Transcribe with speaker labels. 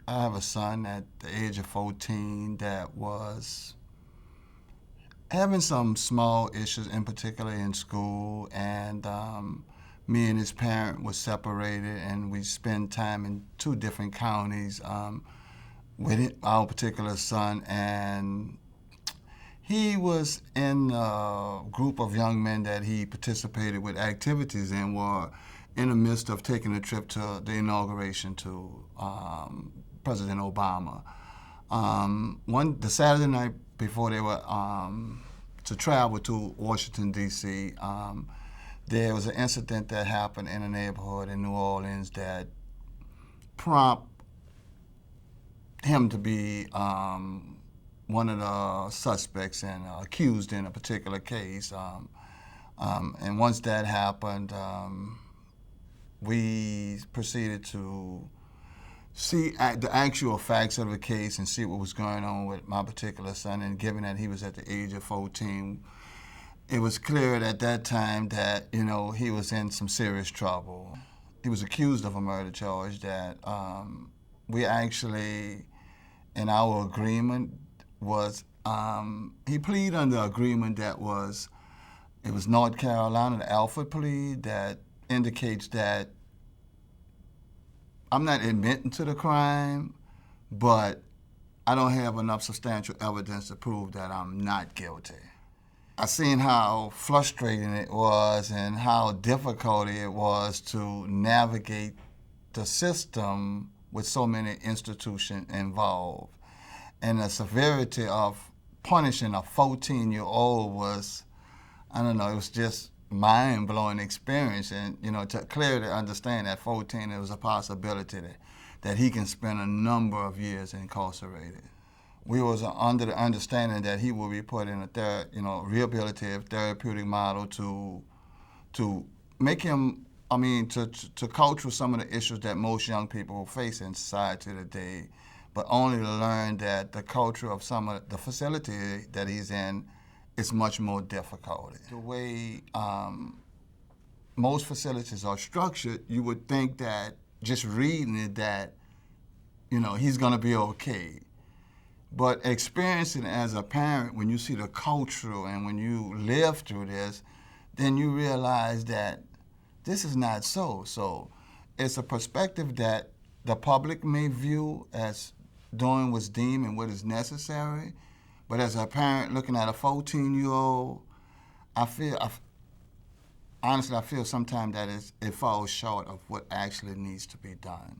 Speaker 1: I have a son at the age of 14 that was having some small issues, in particular in school, and me and his parent were separated, and we spent time in two different counties with our particular son, and he was in a group of young men that he participated with activities in were in the midst of taking a trip to the inauguration to President Obama. The Saturday night before they were to travel to Washington, D.C., there was an incident that happened in a neighborhood in New Orleans that prompted him to be one of the suspects and accused in a particular case. And once that happened, we proceeded to see the actual facts of the case and see what was going on with my particular son. And given that he was at the age of 14, it was clear at that time that, he was in some serious trouble. He was accused of a murder charge that we actually, in our agreement, was he pleaded under agreement that it was North Carolina, the Alford plea, that indicates that I'm not admitting to the crime, but I don't have enough substantial evidence to prove that I'm not guilty. I seen how frustrating it was and how difficult it was to navigate the system with so many institutions involved. And the severity of punishing a 14-year-old was, I don't know, it was just mind-blowing experience. And, to clearly understand at 14 there was a possibility that he can spend a number of years incarcerated. We was under the understanding that he will be put in a rehabilitative therapeutic model to make him, to cope with some of the issues that most young people face in society today, but only to learn that the culture of some of the facility that he's in is much more difficult. The way most facilities are structured, you would think that just reading it that, he's going to be okay. But experiencing it as a parent, when you see the cultural and when you live through this, then you realize that this is not so. So it's a perspective that the public may view as doing what's deemed and what is necessary. But as a parent looking at a 14-year-old, I feel sometimes that it falls short of what actually needs to be done.